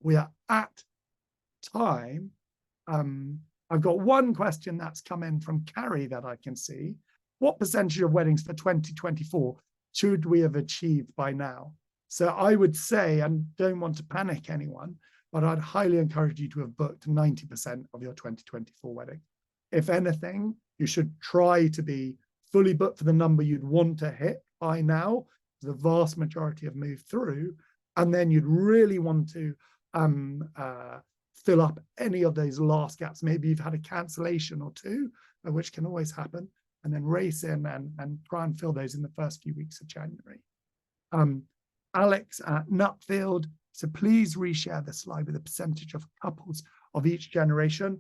we are at time. I've got one question that's come in from Carrie that I can see. What percentage of weddings for 2024 should we have achieved by now? So I would say, and don't want to panic anyone, but I'd highly encourage you to have booked 90% of your 2024 wedding. If anything, you should try to be fully booked for the number you'd want to hit by now. The vast majority have moved through, and then you'd really want to fill up any of those last gaps. Maybe you've had a cancellation or two, which can always happen, and then race in and try and fill those in the first few weeks of January. Alex at Nutfield, so please reshare the slide with the percentage of couples of each generation.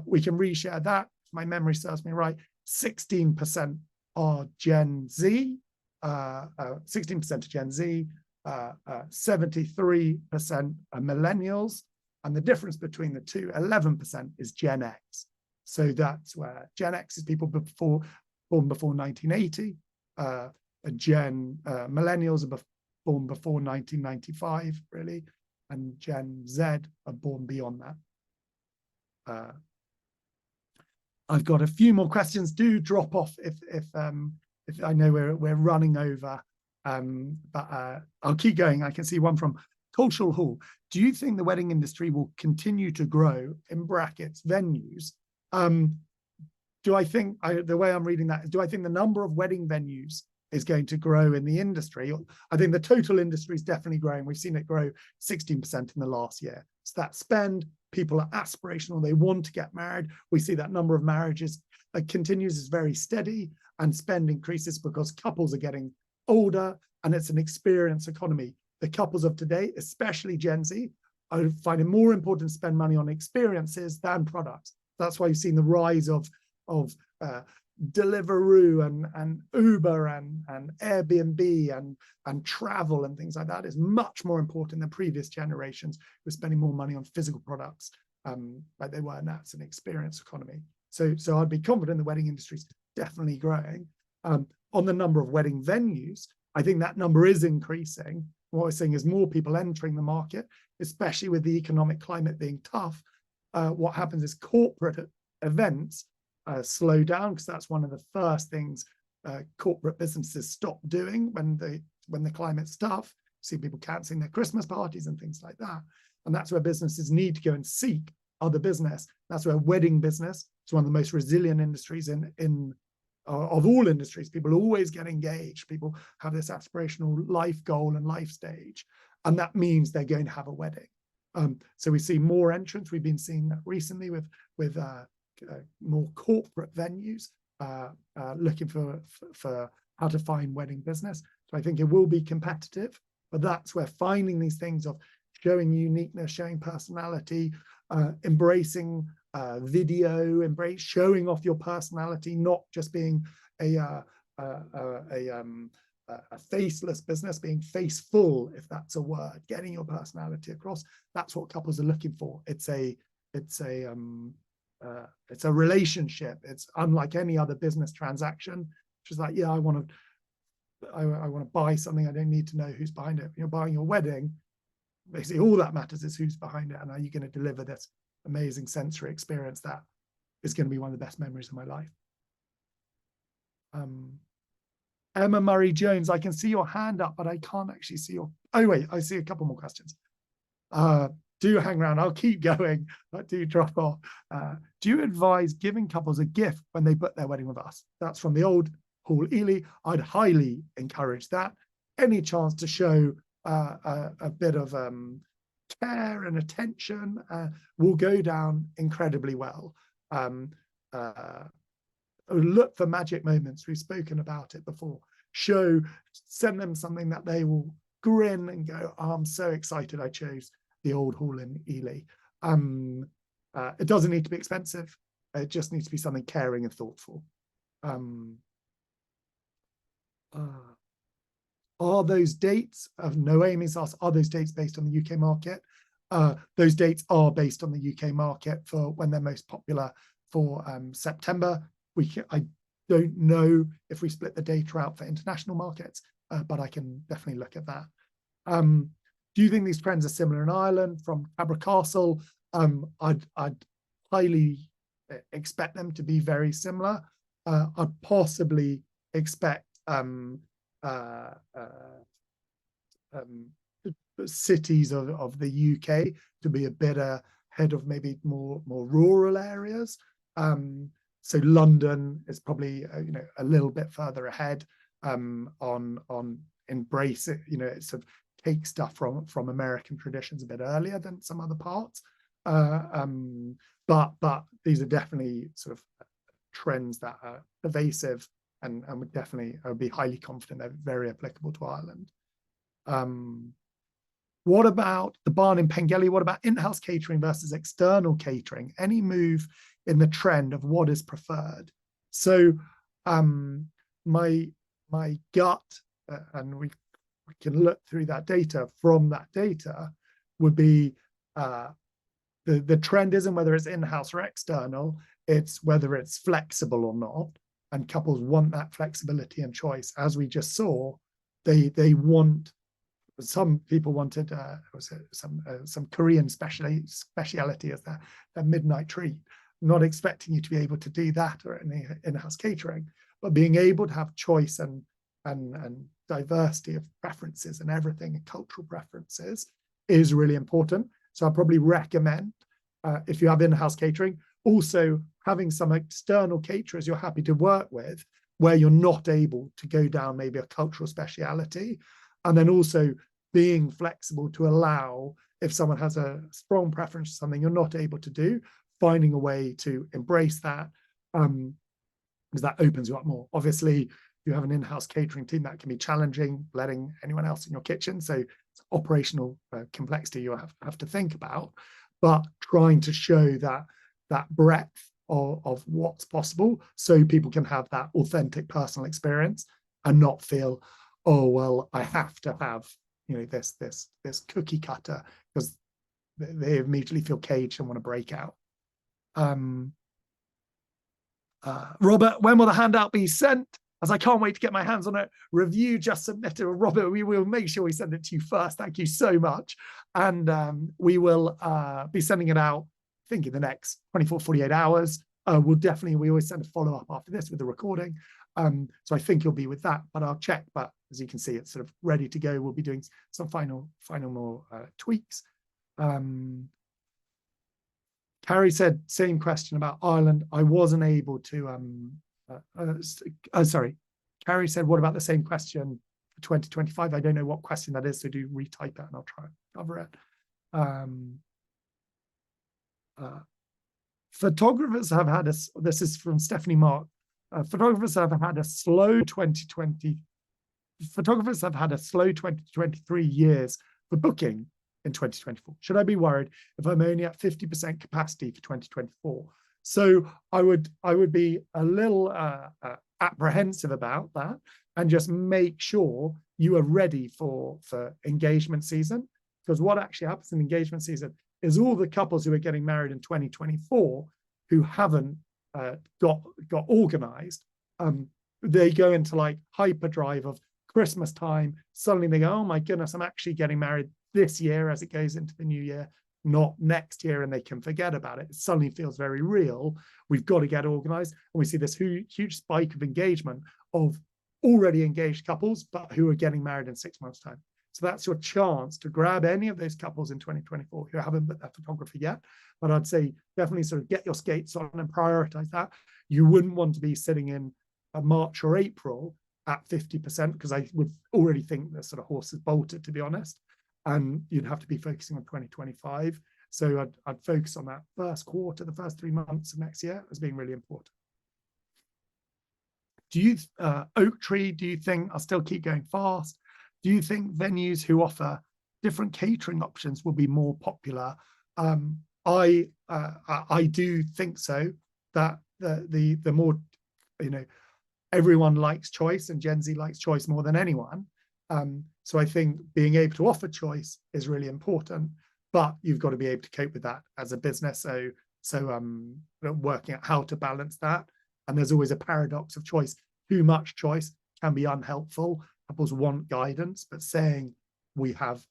We can reshare that. If my memory serves me right, 16% are Gen Z, 16% are Gen Z, 73% are millennials, and the difference between the two, 11% is Gen X. So that's where Gen X is people born before 1980, millennials are born before 1995, really, and Gen Z are born beyond that. I've got a few more questions. Do drop off if I know we're running over, but I'll keep going. I can see one from Cultural Hall. Do you think the wedding industry will continue to grow, in brackets, venues? Do I think, the way I'm reading that, do I think the number of wedding venues is going to grow in the industry? I think the total industry is definitely growing. We've seen it grow 16% in the last year. So that spend, people are aspirational, they want to get married. We see that number of marriages continues, is very steady, and spend increases because couples are getting older and it's an experience economy. The couples of today, especially Gen Z, I find it more important to spend money on experiences than products. That's why you've seen the rise of Deliveroo and Uber and Airbnb and travel and things like that is much more important than previous generations who are spending more money on physical products like they were now. It's an experience economy. So I'd be confident the wedding industry is definitely growing. On the number of wedding venues, I think that number is increasing. What we're seeing is more people entering the market, especially with the economic climate being tough. What happens is corporate events slow down, because that's one of the first things corporate businesses stop doing when the climate's tough. See people cancelling their Christmas parties and things like that. And that's where businesses need to go and seek other business. That's where wedding business is one of the most resilient industries of all industries. People always get engaged. People have this aspirational life goal and life stage, and that means they're going to have a wedding. So we see more entrants. We've been seeing that recently with more corporate venues looking for how to find wedding business. So I think it will be competitive, but that's where finding these things of showing uniqueness, showing personality, embracing video, showing off your personality, not just being a faceless business, being faceful, if that's a word, getting your personality across. That's what couples are looking for. It's a relationship. It's unlike any other business transaction. Which is like, yeah, I want to buy something. I don't need to know who's behind it. You're buying your wedding. Basically, all that matters is who's behind it, and are you going to deliver this amazing sensory experience that is going to be one of the best memories of my life. Emma Murray Jones, I can see your hand up, but I can't actually see your. Oh wait, I see a couple more questions. Do hang around. I'll keep going, but do drop off. Do you advise giving couples a gift when they book their wedding with us? That's from the old Hall Ely. I'd highly encourage that. Any chance to show a bit of care and attention will go down incredibly well. Look for magic moments. We've spoken about it before. Send them something that they will grin and go, oh, I'm so excited I chose the old Hall in Ely. It doesn't need to be expensive. It just needs to be something caring and thoughtful. Are those dates, Noemi's asked, are those dates based on the UK market? Those dates are based on the UK market for when they're most popular for September. I don't know if we split the data out for international markets, but I can definitely look at that. Do you think these trends are similar in Ireland from Abercastle? I'd highly expect them to be very similar. I'd possibly expect cities of the UK to be a bit ahead of maybe more rural areas. So London is probably a little bit further ahead on embrace it. It sort of take stuff from American traditions a bit earlier than some other parts. But these are definitely sort of trends that are pervasive and would definitely, I would be highly confident they're very applicable to Ireland. What about the barn in Pengelly? What about in-house catering versus external catering? Any move in the trend of what is preferred? So my gut, and we can look through that data, from that data would be the trend isn't whether it's in-house or external, it's whether it's flexible or not. And couples want that flexibility and choice. As we just saw, they want, some people wanted some Korean speciality as their midnight treat, not expecting you to be able to do that or any in-house catering, but being able to have choice and diversity of preferences and everything, and cultural preferences is really important. So I'd probably recommend, if you have in-house catering, also having some external caterers you're happy to work with, where you're not able to go down maybe a cultural speciality, and then also being flexible to allow, if someone has a strong preference for something you're not able to do, finding a way to embrace that, because that opens you up more. Obviously, you have an in-house catering team, that can be challenging, letting anyone else in your kitchen. So it's operational complexity you have to think about, but trying to show that breadth of what's possible, so people can have that authentic personal experience and not feel, oh, well, I have to have this cookie cutter, because they immediately feel caged and want to break out. Robert, when will the handout be sent? As I can't wait to get my hands on it. Review just submitted. Robert, we will make sure we send it to you first. Thank you so much. And we will be sending it out, I think, in the next 24, 48 hours. We always send a follow-up after this with the recording. So I think you'll be with that, but I'll check. But as you can see, it's sort of ready to go. We'll be doing some final more tweaks. Carrie said, same question about Ireland. I wasn't able to, sorry. Carrie said, what about the same question for 2025? I don't know what question that is, so do retype it and I'll try and cover it. Photographers have had this is from Stephanie Mark. Photographers have had a slow 2020. Photographers have had a slow 2023 years for booking in 2024. Should I be worried if I'm only at 50% capacity for 2024? So I would be a little apprehensive about that, and just make sure you are ready for engagement season. Because what actually happens in engagement season is all the couples who are getting married in 2024 who haven't got organized, they go into like hyperdrive of Christmas time. Suddenly they go, oh my goodness, I'm actually getting married this year as it goes into the new year, not next year, and they can forget about it. It suddenly feels very real. We've got to get organized. And we see this huge spike of engagement of already engaged couples, but who are getting married in 6 months' time. So that's your chance to grab any of those couples in 2024 who haven't booked their photography yet. But I'd say definitely sort of get your skates on and prioritize that. You wouldn't want to be sitting in March or April at 50%, because I would already think the sort of horse is bolted, to be honest. And you'd have to be focusing on 2025. So I'd focus on that first quarter, the first 3 months of next year, as being really important. Do you, Oak Tree, do you think, I'll still keep going fast, do you think venues who offer different catering options will be more popular? I do think so, that the more, everyone likes choice, and Gen Z likes choice more than anyone. So I think being able to offer choice is really important, but you've got to be able to cope with that as a business. So working out how to balance that. And there's always a paradox of choice. Too much choice can be unhelpful. Couples want guidance, but saying we have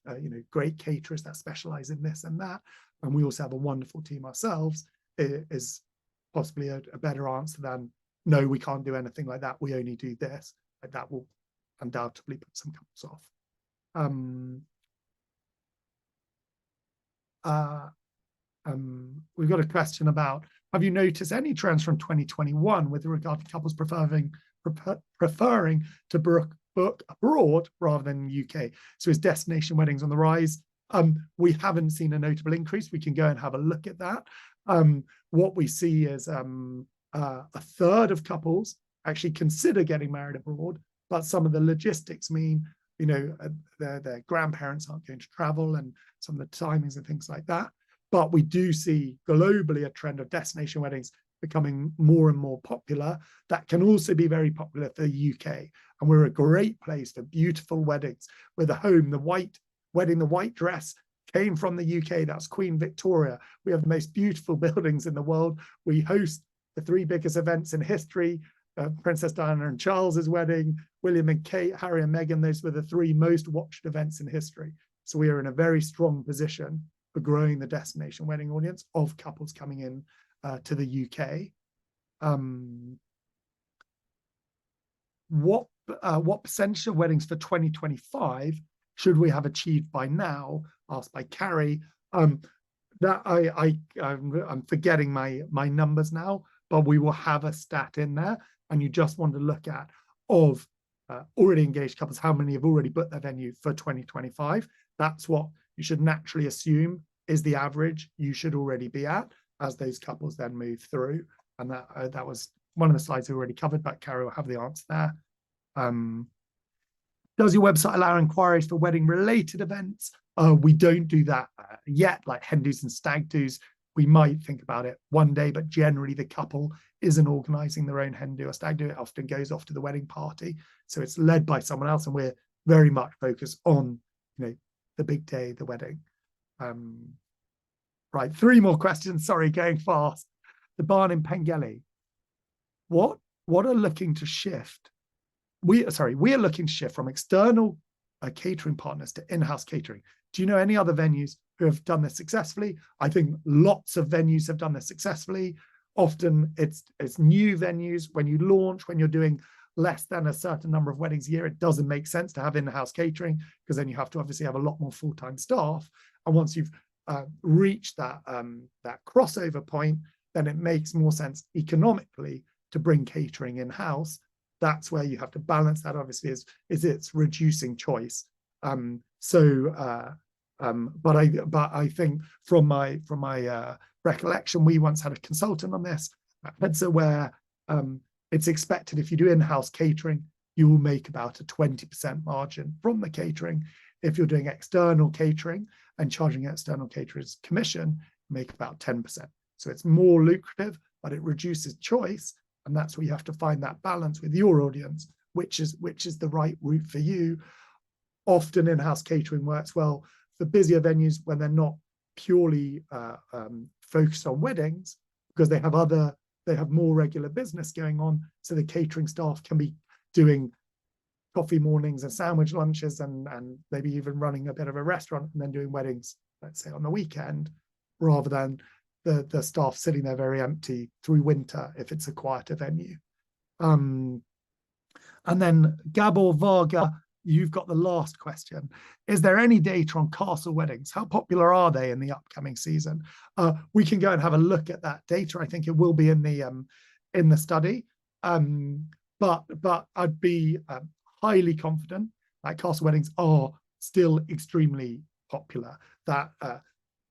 great caterers that specialize in this and that, and we also have a wonderful team ourselves, is possibly a better answer than no, we can't do anything like that, we only do this. Like, that will undoubtedly put some couples off. We've got a question about, have you noticed any trends from 2021 with regard to couples preferring to book abroad rather than UK? So is destination weddings on the rise? We haven't seen a notable increase. We can go and have a look at that. What we see is a third of couples actually consider getting married abroad, but some of the logistics mean, their grandparents aren't going to travel, and some of the timings and things like that. But we do see globally a trend of destination weddings becoming more and more popular. That can also be very popular for the UK. And we're a great place for beautiful weddings, where the white dress came from the UK. That's Queen Victoria. We have the most beautiful buildings in the world. We host the 3 biggest events in history: Princess Diana and Charles's wedding, William and Kate, Harry and Meghan. Those were the 3 most watched events in history. So we are in a very strong position for growing the destination wedding audience of couples coming in to the UK. What percentage of weddings for 2025 should we have achieved by now? Asked by Carrie. That I'm forgetting my numbers now, but we will have a stat in there, and you just want to look at of already engaged couples, how many have already booked their venue for 2025. That's what you should naturally assume is the average you should already be at as those couples then move through. And that was one of the slides we already covered, but Carrie will have the answer there. Does your website allow inquiries for wedding related events? We don't do that yet, like hen do's and stag do's. We might think about it one day, but generally the couple isn't organizing their own hen do or stag do. It often goes off to the wedding party. So it's led by someone else, and we're very much focused on, the big day, the wedding. Right, 3 more questions. Sorry, going fast. The barn in Pengelly. What are looking to shift? We are looking to shift from external catering partners to in-house catering. Do you know any other venues who have done this successfully? I think lots of venues have done this successfully. Often it's new venues. When you launch, when you're doing less than a certain number of weddings a year, it doesn't make sense to have in-house catering, because then you have to obviously have a lot more full-time staff. And once you've reached that crossover point, then it makes more sense economically to bring catering in-house. That's where you have to balance that, obviously, is it's reducing choice. But I think from my recollection, we once had a consultant on this. And so where it's expected, if you do in-house catering, you will make about a 20% margin from the catering. If you're doing external catering and charging external caterers commission, make about 10%. So it's more lucrative, but it reduces choice. And that's where you have to find that balance with your audience, which is the right route for you. Often in-house catering works well for busier venues when they're not purely focused on weddings, because they have more regular business going on. So the catering staff can be doing coffee mornings and sandwich lunches, and maybe even running a bit of a restaurant, and then doing weddings, let's say, on the weekend, rather than the staff sitting there very empty through winter if it's a quieter venue. And then Gabor Varga, you've got the last question. Is there any data on castle weddings? How popular are they in the upcoming season? We can go and have a look at that data. I think it will be in the study. But I'd be highly confident that castle weddings are still extremely popular. That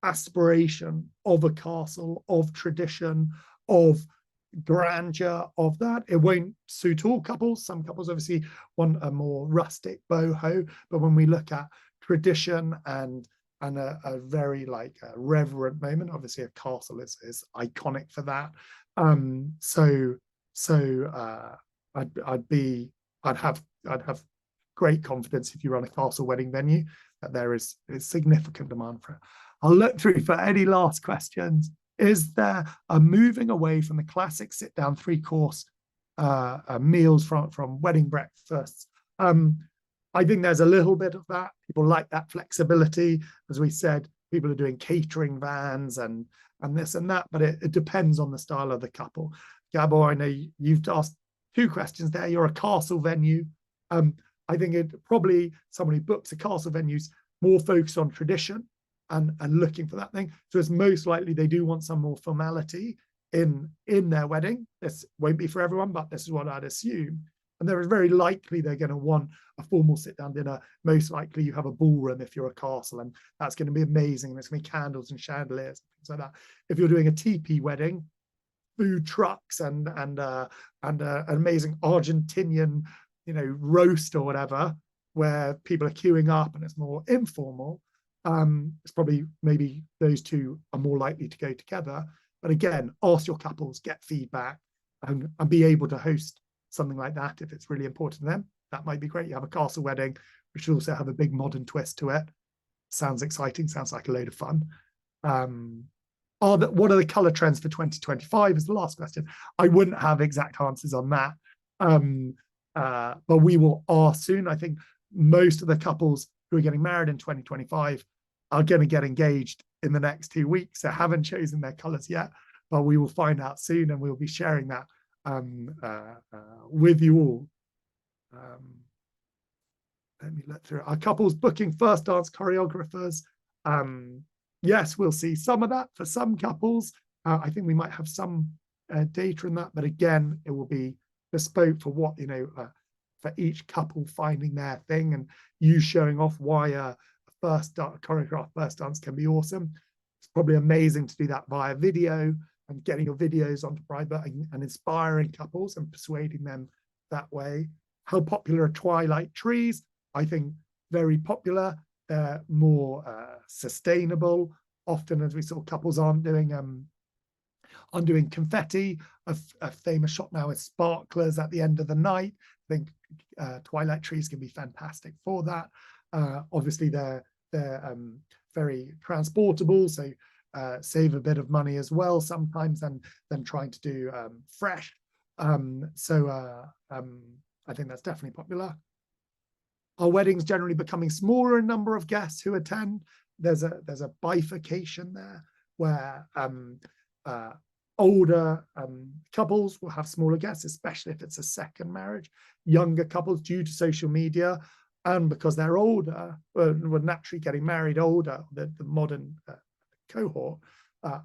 aspiration of a castle, of tradition, of grandeur, of that. It won't suit all couples. Some couples obviously want a more rustic boho, but when we look at tradition and a very reverent moment, obviously a castle is iconic for that. I'd have great confidence if you run a castle wedding venue that there is significant demand for it. I'll look through for any last questions. Is there a moving away from the classic sit-down 3-course meals from wedding breakfasts? I think there's a little bit of that. People like that flexibility. As we said, people are doing catering vans and this and that, but it depends on the style of the couple. Gabor, I know you've asked 2 questions there. You're a castle venue. I think it probably someone who books a castle venue's more focused on tradition and looking for that thing. So it's most likely they do want some more formality in their wedding. This won't be for everyone, but this is what I'd assume. And there is very likely they're going to want a formal sit-down dinner. Most likely you have a ballroom if you're a castle, and that's going to be amazing. And there's going to be candles and chandeliers and things like that. If you're doing a teepee wedding, food trucks and an amazing Argentinian, roast or whatever, where people are queuing up and it's more informal. It's probably maybe those 2 are more likely to go together. But again, ask your couples, get feedback, and be able to host something like that if it's really important to them. That might be great. You have a castle wedding, which should also have a big modern twist to it. Sounds exciting. Sounds like a load of fun. What are the color trends for 2025 is the last question. I wouldn't have exact answers on that, but we will ask soon. I think most of the couples who are getting married in 2025 are going to get engaged in the next 2 weeks. They haven't chosen their colors yet, but we will find out soon, and we'll be sharing that with you all. Let me look through it. Our couples booking first dance choreographers. Yes, we'll see some of that for some couples. I think we might have some data in that, but again, it will be bespoke for what, for each couple finding their thing, and you showing off why a choreographed first dance can be awesome. It's probably amazing to do that via video and getting your videos onto Bridebook and inspiring couples and persuading them that way. How popular are twilight trees? I think very popular. They're more sustainable. Often, as we saw, couples aren't doing confetti. A famous shot now is sparklers at the end of the night. I think twilight trees can be fantastic for that. Obviously, they're very transportable, so save a bit of money as well sometimes than trying to do fresh. I think that's definitely popular. Are weddings generally becoming smaller in number of guests who attend? There's a bifurcation there where older couples will have smaller guests, especially if it's a second marriage. Younger couples, due to social media and because they're older, were naturally getting married older, the modern cohort,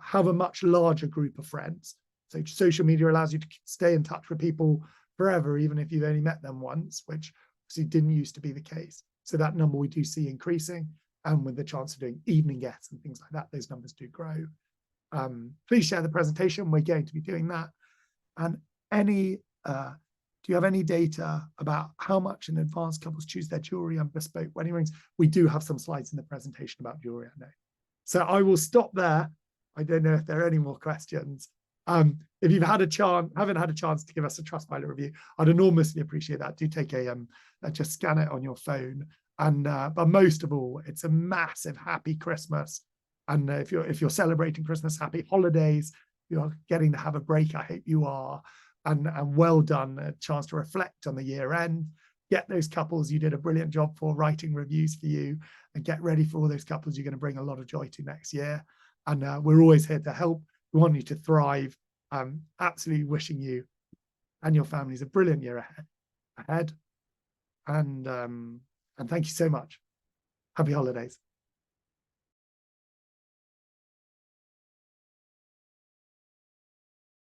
have a much larger group of friends. So social media allows you to stay in touch with people forever, even if you've only met them once, which obviously didn't used to be the case. So that number we do see increasing, and with the chance of doing evening guests and things like that, those numbers do grow. Please share the presentation. We're going to be doing that. And do you have any data about how much in advance couples choose their jewelry and bespoke wedding rings? We do have some slides in the presentation about jewelry, I know. So I will stop there. I don't know if there are any more questions. If you've haven't had a chance to give us a Trustpilot review, I'd enormously appreciate that. Do take just scan it on your phone. And but most of all, it's a massive happy Christmas. And if you're celebrating Christmas, happy holidays. You're getting to have a break. I hope you are. And well done. A chance to reflect on the year end. Get those couples you did a brilliant job for writing reviews for you, and get ready for all those couples you're going to bring a lot of joy to next year. And we're always here to help. We want you to thrive. Absolutely wishing you and your families a brilliant year ahead. And thank you so much. Happy holidays.